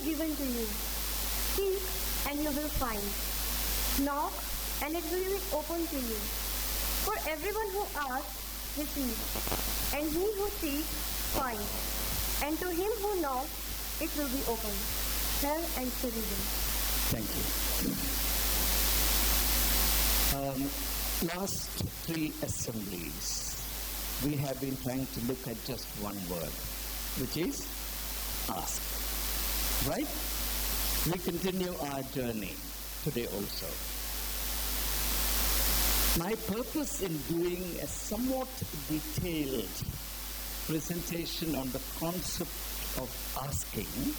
given to you. Seek and you will find. Knock and it will be open to you. For everyone who asks, receives. And he who seeks, finds. And to him who knocks, it will be opened. Tell and study them. Thank you. Last 3 assemblies, we have been trying to look at just one word, which is ask. Right? We continue our journey today also. My purpose in doing a somewhat detailed presentation on the concept of asking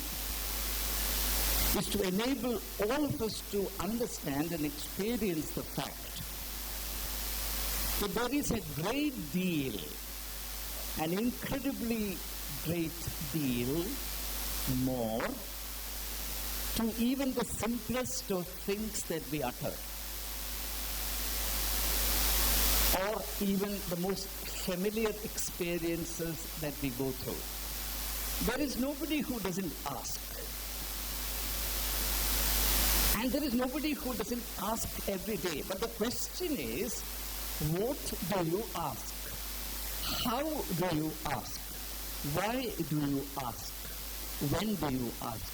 is to enable all of us to understand and experience the fact that there is a great deal, an incredibly great deal more to even the simplest of things that we utter, or even the most familiar experiences that we go through. There is nobody who doesn't ask. And there is nobody who doesn't ask every day. But the question is, what do you ask? How do you ask? Why do you ask? When do you ask?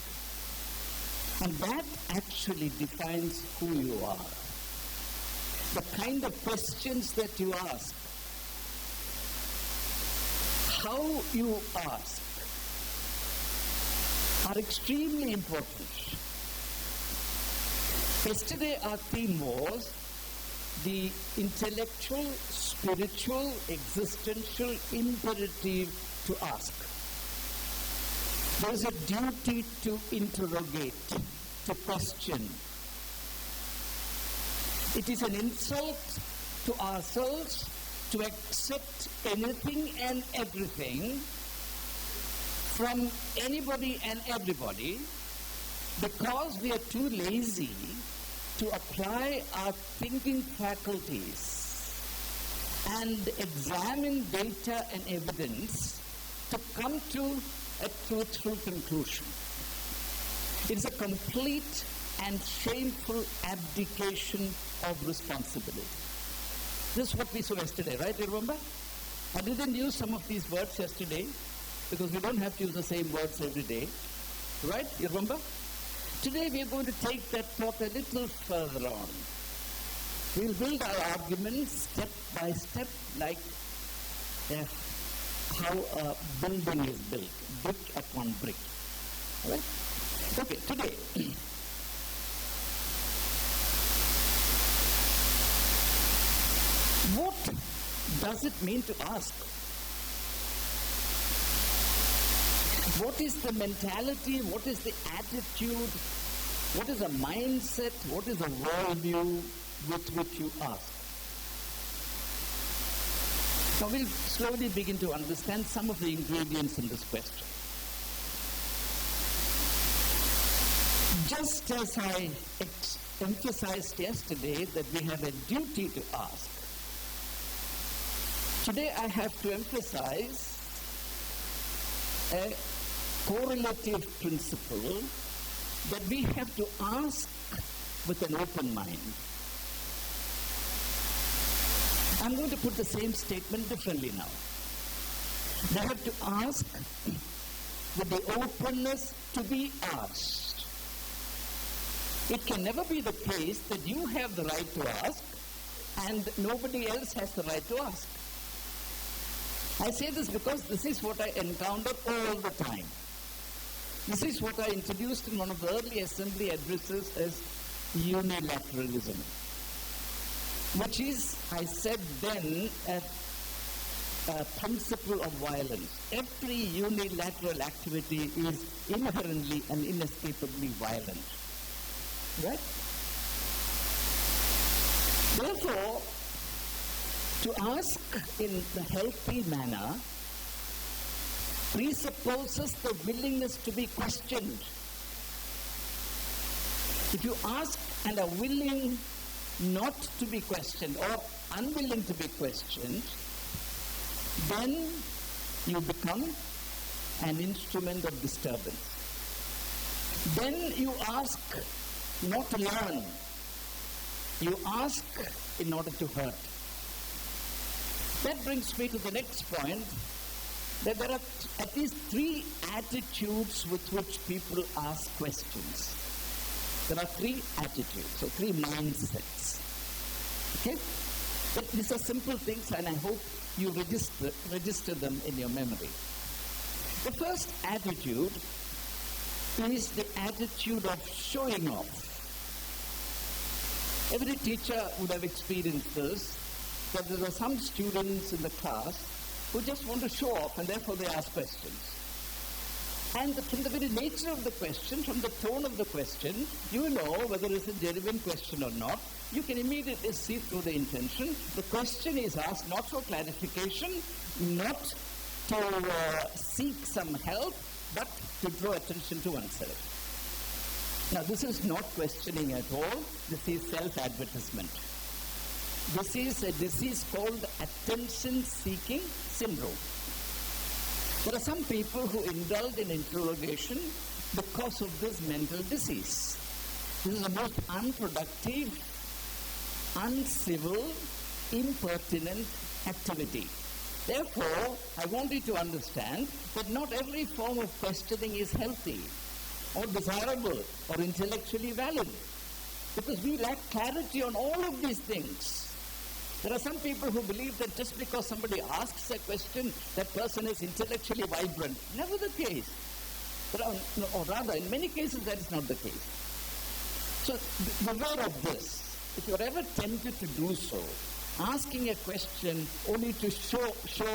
And that actually defines who you are. The kind of questions that you ask, how you ask, are extremely important. Yesterday our theme was the intellectual, spiritual, existential imperative to ask. There is a duty to interrogate, to question. It is an insult to ourselves to accept anything and everything from anybody and everybody because we are too lazy to apply our thinking faculties and examine data and evidence to come to a truthful conclusion. It is a complete and shameful abdication of responsibility. This is what we saw yesterday, right? You remember? I didn't use some of these words yesterday because we don't have to use the same words every day. Right? You remember? Today we are going to take that thought a little further on. We'll build our arguments step by step like how a building is built, brick upon brick. All right? Okay, today. What does it mean to ask? What is the mentality? What is the attitude? What is the mindset? What is the worldview with which you ask? Now we'll slowly begin to understand some of the ingredients in this question. Just as I emphasized yesterday that we have a duty to ask, today I have to emphasize a correlative principle that we have to ask with an open mind. I'm going to put the same statement differently now. We have to ask with the openness to be asked. It can never be the case that you have the right to ask and nobody else has the right to ask. I say this because this is what I encounter all the time. This is what I introduced in one of the early assembly addresses as unilateralism, which is, I said then, a principle of violence. Every unilateral activity is inherently and inescapably violent. Right? Therefore, to ask in the healthy manner presupposes the willingness to be questioned. If you ask and are willing not to be questioned or unwilling to be questioned, then you become an instrument of disturbance. Then you ask not to learn. You ask in order to hurt. That brings me to the next point, that there are at least three attitudes with which people ask questions. There are three attitudes, or three mindsets. Okay? But these are simple things, and I hope you register them in your memory. The first attitude is the attitude of showing off. Every teacher would have experienced this, that there are some students in the class who just want to show off, and therefore they ask questions. And from the very nature of the question, from the tone of the question, you know whether it's a genuine question or not. You can immediately see through the intention. The question is asked not for clarification, not to seek some help, but to draw attention to oneself. Now, this is not questioning at all. This is self-advertisement. This is a disease called attention-seeking syndrome. There are some people who indulge in interrogation because of this mental disease. This is the most unproductive, uncivil, impertinent activity. Therefore, I want you to understand that not every form of questioning is healthy or desirable or intellectually valid, because we lack clarity on all of these things. There are some people who believe that just because somebody asks a question, that person is intellectually vibrant. Never the case. Or rather, in many cases, that is not the case. So, beware of this. If you're ever tempted to do so, asking a question only to show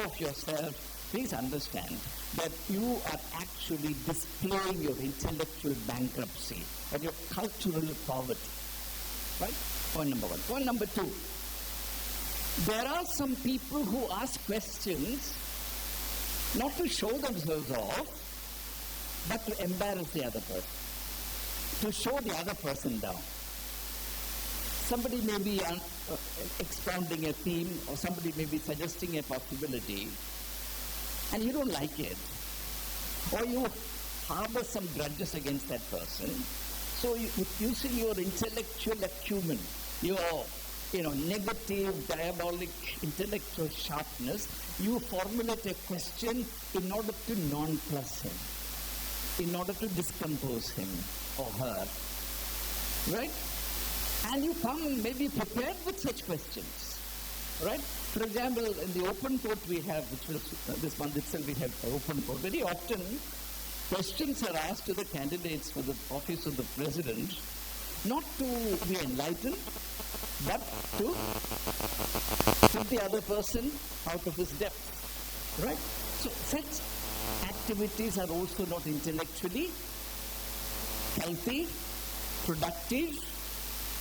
off yourself, please understand that you are actually displaying your intellectual bankruptcy or your cultural poverty. Right? Point number one. Point number two. There are some people who ask questions not to show themselves off, but to embarrass the other person, to show the other person down. Somebody may be expounding a theme, or somebody may be suggesting a possibility, and you don't like it, or you harbor some grudges against that person. So using your intellectual acumen, your negative, diabolic intellectual sharpness, you formulate a question in order to nonplus him, in order to discompose him or her, right? And you come maybe prepared with such questions, right? For example, in the open court we have, which was this month itself we have open court, very often questions are asked to the candidates for the office of the president, not to be enlightened, but to put the other person out of his depth, right? So such activities are also not intellectually healthy, productive,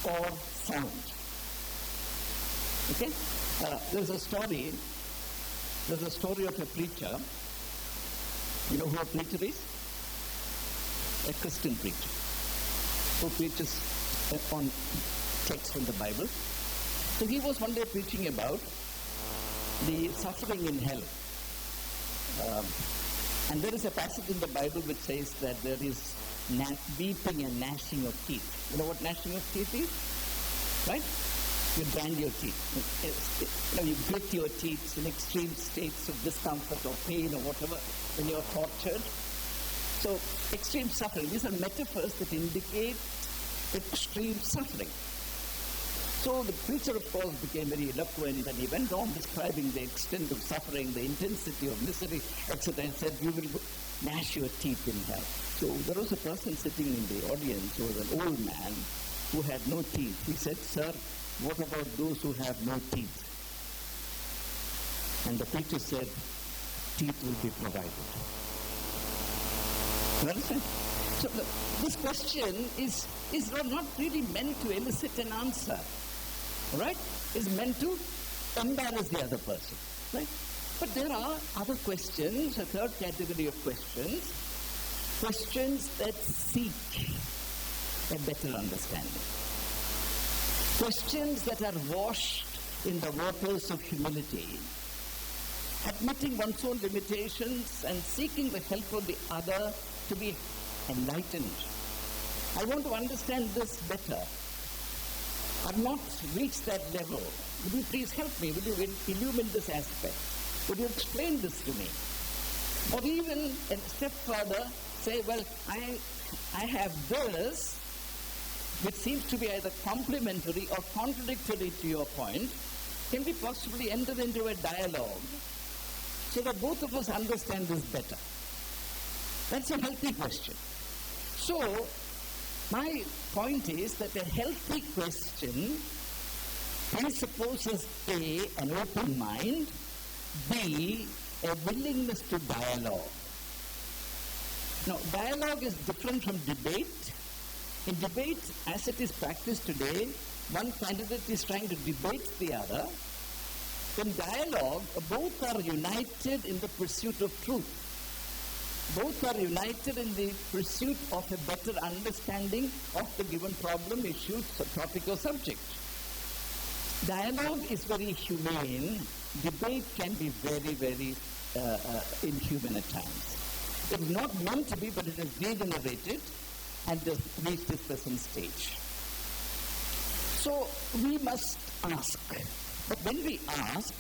or sound. Okay? There's a story of a preacher. You know who a preacher is? A Christian preacher who preaches on text from the Bible. So he was one day preaching about the suffering in hell. And there is a passage in the Bible which says that there is weeping and gnashing of teeth. You know what gnashing of teeth is? Right? You grind your teeth. You grit your teeth in extreme states of discomfort or pain or whatever when you're tortured. So, extreme suffering. These are metaphors that indicate extreme suffering. So the preacher, of course, became very eloquent, and he went on describing the extent of suffering, the intensity of misery, etc., and said, you will gnash your teeth in hell. So there was a person sitting in the audience who was an old man who had no teeth. He said, sir, what about those who have no teeth? And the preacher said, teeth will be provided. You understand? So this question is not really meant to elicit an answer, right? It's meant to embarrass the other person, right? But there are other questions, a third category of questions that seek a better understanding. Questions that are washed in the waters of humility, admitting one's own limitations and seeking the help of the other to be enlightened, I want to understand this better. I've not reached that level. Would you please help me? Would you illumine this aspect? Would you explain this to me? Or even a step further, say, well, I have this, which seems to be either complementary or contradictory to your point. Can we possibly enter into a dialogue so that both of us understand this better? That's a healthy question. So, my point is that a healthy question presupposes A, an open mind, B, a willingness to dialogue. Now, dialogue is different from debate. In debate, as it is practiced today, one candidate is trying to debate the other. In dialogue, both are united in the pursuit of truth. Both are united in the pursuit of a better understanding of the given problem, issue, topic or subject. Dialogue is very humane. Debate can be very, very inhuman at times. It is not meant to be, but it is degenerated and has reached its present stage. So we must ask. But when we ask,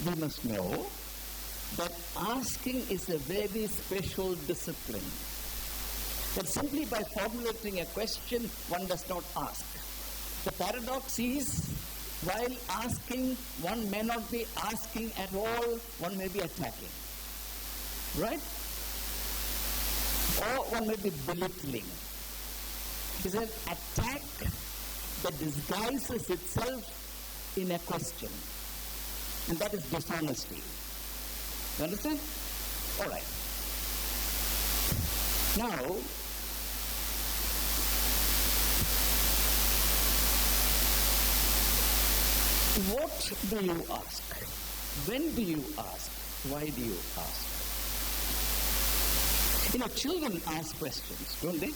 we must know that asking is a very special discipline. That simply by formulating a question, one does not ask. The paradox is, while asking, one may not be asking at all, one may be attacking. Right? Or one may be belittling. It's an attack that disguises itself in a question. And that is dishonesty. You understand? All right. Now, what do you ask? When do you ask? Why do you ask? You know, children ask questions, don't they?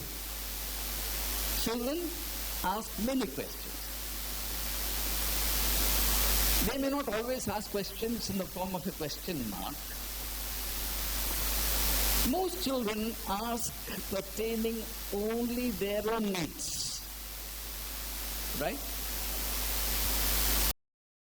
Children ask many questions. They may not always ask questions in the form of a question mark. Most children ask pertaining only their own needs. Right?